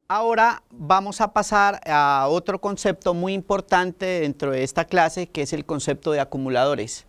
Ahora vamos a pasar a otro concepto muy importante dentro de esta clase, que es el concepto de acumuladores.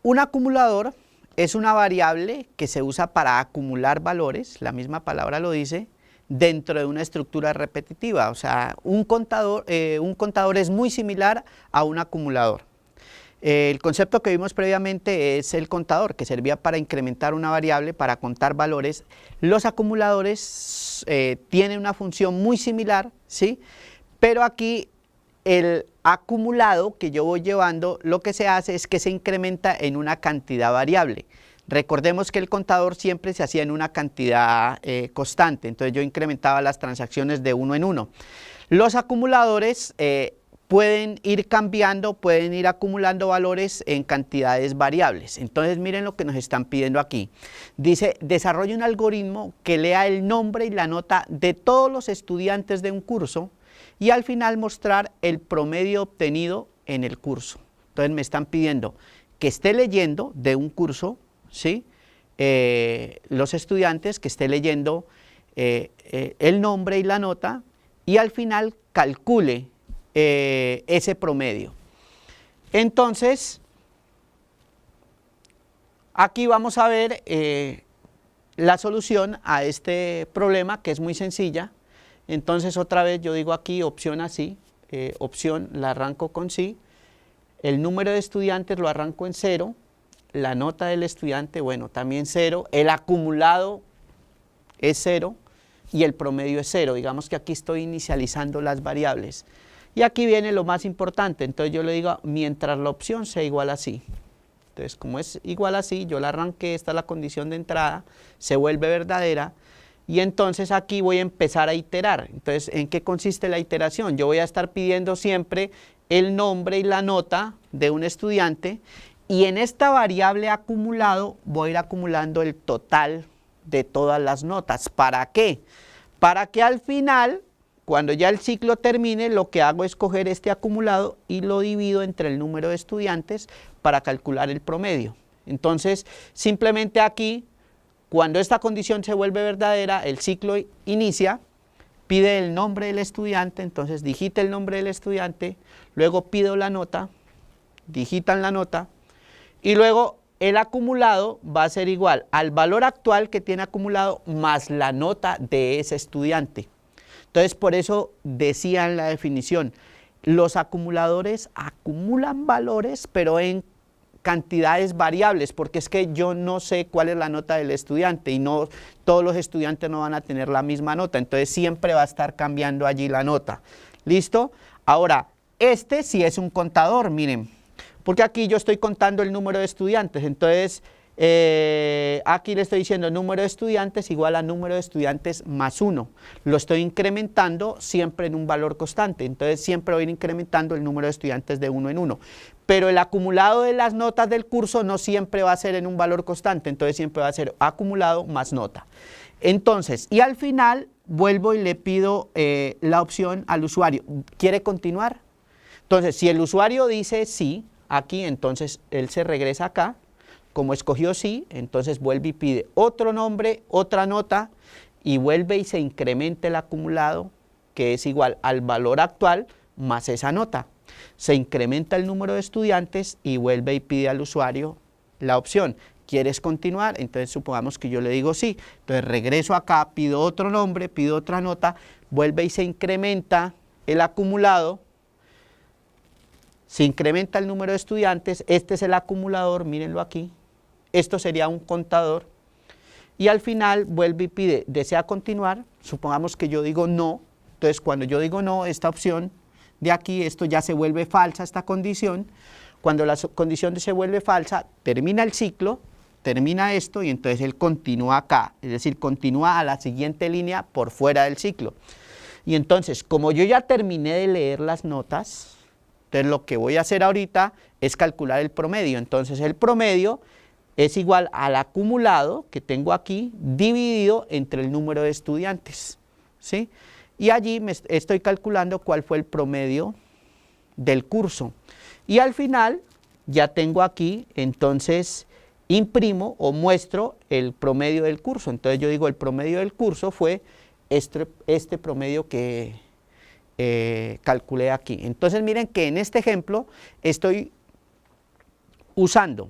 Un acumulador es una variable que se usa para acumular valores, la misma palabra lo dice, dentro de una estructura repetitiva. O sea, un contador es muy similar a un acumulador. El concepto que vimos previamente es el contador, que servía para incrementar una variable, para contar valores. Los acumuladores tienen una función muy similar, ¿sí? Pero aquí el acumulado que yo voy llevando, lo que se hace es que se incrementa en una cantidad variable. Recordemos que el contador siempre se hacía en una cantidad constante, entonces yo incrementaba las transacciones de uno en uno. Los acumuladores pueden ir cambiando, pueden ir acumulando valores en cantidades variables. Entonces miren lo que nos están pidiendo aquí. Dice, desarrolla un algoritmo que lea el nombre y la nota de todos los estudiantes de un curso y al final mostrar el promedio obtenido en el curso. Entonces me están pidiendo que esté leyendo de un curso, ¿sí? Los estudiantes, que esté leyendo el nombre y la nota y al final calcule ese promedio. Entonces, aquí vamos a ver la solución a este problema, que es muy sencilla. Entonces, otra vez yo digo aquí opción así, opción la arranco con sí, el número de estudiantes lo arranco en 0, la nota del estudiante, bueno, también 0, el acumulado es 0 y el promedio es 0. Digamos que aquí estoy inicializando las variables. Y aquí viene lo más importante, entonces yo le digo, mientras la opción sea igual a sí. Entonces, como es igual a sí, yo la arranqué, esta es la condición de entrada, se vuelve verdadera, y entonces aquí voy a empezar a iterar. Entonces, ¿en qué consiste la iteración? Yo voy a estar pidiendo siempre el nombre y la nota de un estudiante, y en esta variable acumulado voy a ir acumulando el total de todas las notas. ¿Para qué? Para que al final, cuando ya el ciclo termine, lo que hago es coger este acumulado y lo divido entre el número de estudiantes para calcular el promedio. Entonces, simplemente aquí, cuando esta condición se vuelve verdadera, el ciclo inicia, pide el nombre del estudiante, entonces digita el nombre del estudiante, luego pido la nota, digitan la nota, y luego el acumulado va a ser igual al valor actual que tiene acumulado más la nota de ese estudiante. Entonces, por eso decía en la definición, los acumuladores acumulan valores, pero en cantidades variables, porque es que yo no sé cuál es la nota del estudiante y no todos los estudiantes no van a tener la misma nota, entonces siempre va a estar cambiando allí la nota. ¿Listo? Ahora, este sí es un contador, miren, porque aquí yo estoy contando el número de estudiantes, entonces aquí le estoy diciendo número de estudiantes igual a número de estudiantes más 1. Lo estoy incrementando siempre en un valor constante, entonces siempre voy a ir incrementando el número de estudiantes de 1 en 1. Pero el acumulado de las notas del curso no siempre va a ser en un valor constante, entonces siempre va a ser acumulado más nota. Entonces, y al final vuelvo y le pido la opción al usuario. ¿Quiere continuar? Entonces, si el usuario dice sí, aquí, entonces él se regresa acá. Como escogió sí, entonces vuelve y pide otro nombre, otra nota, y vuelve y se incrementa el acumulado, que es igual al valor actual más esa nota. Se incrementa el número de estudiantes y vuelve y pide al usuario la opción. ¿Quieres continuar? Entonces supongamos que yo le digo sí. Entonces regreso acá, pido otro nombre, pido otra nota, vuelve y se incrementa el acumulado. Se incrementa el número de estudiantes, este es el acumulador, mírenlo aquí. Esto sería un contador, y al final vuelve y pide, ¿desea continuar? Supongamos que yo digo no, entonces cuando yo digo no, esta opción de aquí, esto ya se vuelve falsa, esta condición. Cuando la condición se vuelve falsa, termina el ciclo, termina esto, y entonces él continúa acá, es decir, continúa a la siguiente línea por fuera del ciclo. Y entonces, como yo ya terminé de leer las notas, entonces lo que voy a hacer ahorita es calcular el promedio. Entonces el promedio es igual al acumulado que tengo aquí dividido entre el número de estudiantes, ¿sí? Y allí me estoy calculando cuál fue el promedio del curso. Y al final ya tengo aquí entonces imprimo o muestro el promedio del curso. Entonces yo digo el promedio del curso fue este promedio que calculé aquí. Entonces miren que en este ejemplo estoy usando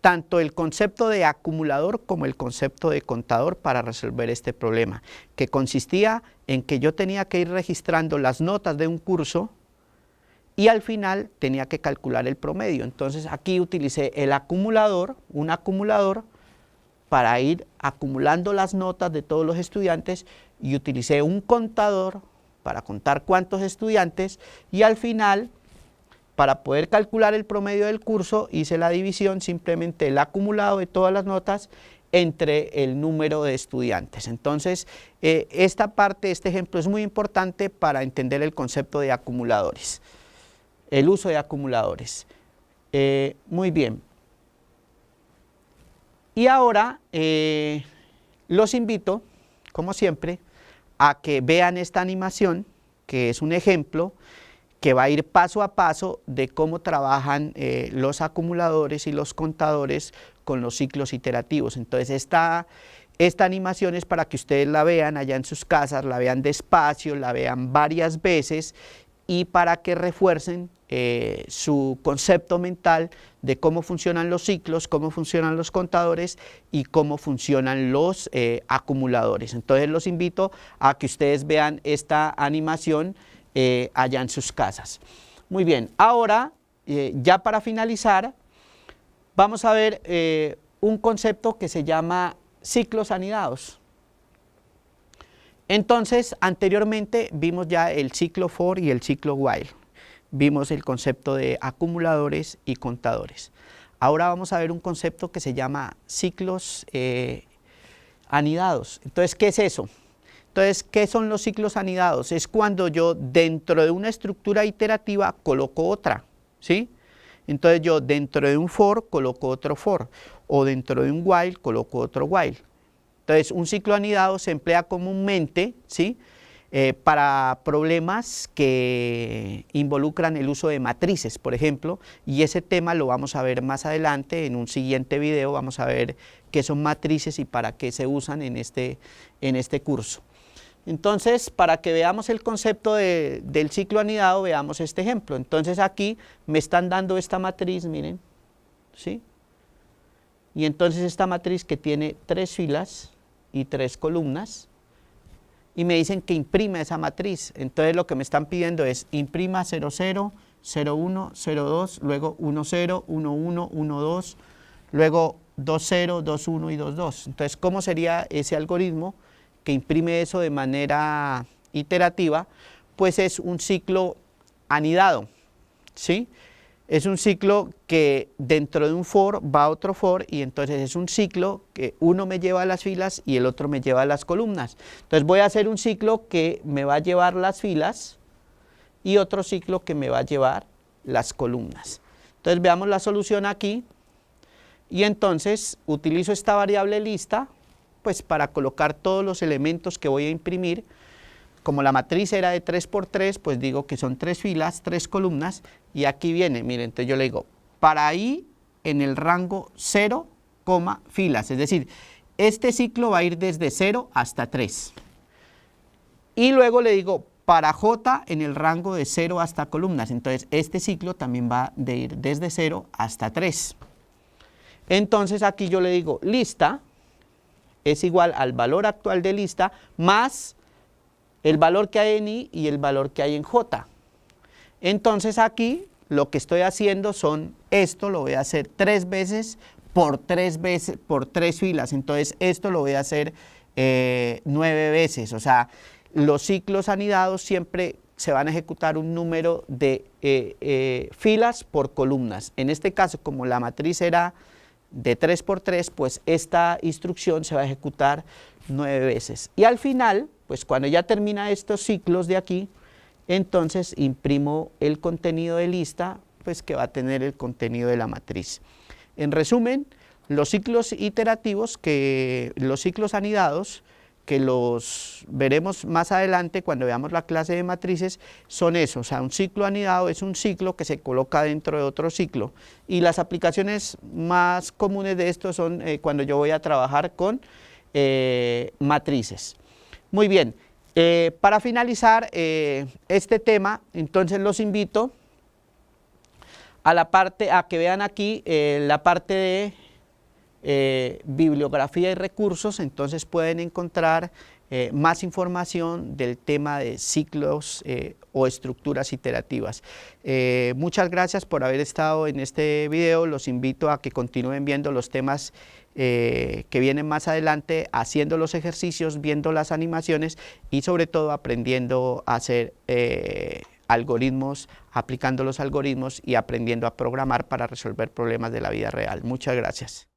tanto el concepto de acumulador como el concepto de contador para resolver este problema, que consistía en que yo tenía que ir registrando las notas de un curso y al final tenía que calcular el promedio. Entonces aquí utilicé el acumulador, un acumulador para ir acumulando las notas de todos los estudiantes, y utilicé un contador para contar cuántos estudiantes, y al final, para poder calcular el promedio del curso, hice la división, simplemente el acumulado de todas las notas entre el número de estudiantes. Entonces, esta parte, este ejemplo es muy importante para entender el concepto de acumuladores, el uso de acumuladores. Muy bien. Y ahora los invito, como siempre, a que vean esta animación, que es un ejemplo que va a ir paso a paso de cómo trabajan los acumuladores y los contadores con los ciclos iterativos. Entonces esta animación es para que ustedes la vean allá en sus casas, la vean despacio, la vean varias veces, y para que refuercen su concepto mental de cómo funcionan los ciclos, cómo funcionan los contadores y cómo funcionan los acumuladores. Entonces los invito a que ustedes vean esta animación allá en sus casas. Muy bien, ahora ya para finalizar vamos a ver un concepto que se llama ciclos anidados. Entonces anteriormente vimos ya el ciclo for y el ciclo while, vimos el concepto de acumuladores y contadores. Ahora vamos a ver un concepto que se llama ciclos anidados. Entonces, ¿qué es eso? Entonces, ¿qué son los ciclos anidados? Es cuando yo dentro de una estructura iterativa coloco otra, ¿sí? Entonces yo dentro de un for coloco otro for, o dentro de un while coloco otro while. Entonces un ciclo anidado se emplea comúnmente, ¿sí? Para problemas que involucran el uso de matrices, por ejemplo, y ese tema lo vamos a ver más adelante en un siguiente video. Vamos a ver qué son matrices y para qué se usan en este curso. Entonces, para que veamos el concepto del ciclo anidado, veamos este ejemplo. Entonces aquí me están dando esta matriz, miren, ¿sí? Y entonces esta matriz que tiene 3 filas y 3 columnas, y me dicen que imprima esa matriz. Entonces lo que me están pidiendo es imprima 0, 0, 0, 1, 0, 2, luego 1, 0, 1, 1, 1, 2, luego 2, 0, 2, 1 y 2, 2. Entonces, ¿cómo sería ese algoritmo que imprime eso de manera iterativa? Pues es un ciclo anidado, ¿sí? Es un ciclo que dentro de un for va otro for, y entonces es un ciclo que uno me lleva a las filas y el otro me lleva a las columnas. Entonces voy a hacer un ciclo que me va a llevar las filas y otro ciclo que me va a llevar las columnas. Entonces veamos la solución aquí, y entonces utilizo esta variable lista pues para colocar todos los elementos que voy a imprimir. Como la matriz era de 3 por 3, pues digo que son 3 filas, 3 columnas, y aquí viene, miren, entonces yo le digo, para i en el rango 0, filas, es decir, este ciclo va a ir desde 0 hasta 3. Y luego le digo, para j en el rango de 0 hasta columnas, entonces este ciclo también va a ir desde 0 hasta 3. Entonces aquí yo le digo, lista es igual al valor actual de lista más el valor que hay en i y el valor que hay en j. Entonces aquí lo que estoy haciendo son esto, lo voy a hacer 3 veces por 3 filas. Entonces esto lo voy a hacer 9 veces. O sea, los ciclos anidados siempre se van a ejecutar un número de filas por columnas. En este caso, como la matriz era de 3 por 3, pues esta instrucción se va a ejecutar 9 veces. Y al final, pues cuando ya termina estos ciclos de aquí, entonces imprimo el contenido de lista, pues que va a tener el contenido de la matriz. En resumen, los ciclos iterativos, los ciclos anidados, que los veremos más adelante cuando veamos la clase de matrices, son eso, o sea, un ciclo anidado es un ciclo que se coloca dentro de otro ciclo, y las aplicaciones más comunes de esto son cuando yo voy a trabajar con matrices. Muy bien, para finalizar este tema, entonces los invito a que vean aquí la parte de bibliografía y recursos. Entonces pueden encontrar más información del tema de ciclos o estructuras iterativas. Muchas gracias por haber estado en este video. Los invito a que continúen viendo los temas que vienen más adelante, haciendo los ejercicios, viendo las animaciones y sobre todo aprendiendo a hacer algoritmos, aplicando los algoritmos y aprendiendo a programar para resolver problemas de la vida real. Muchas gracias.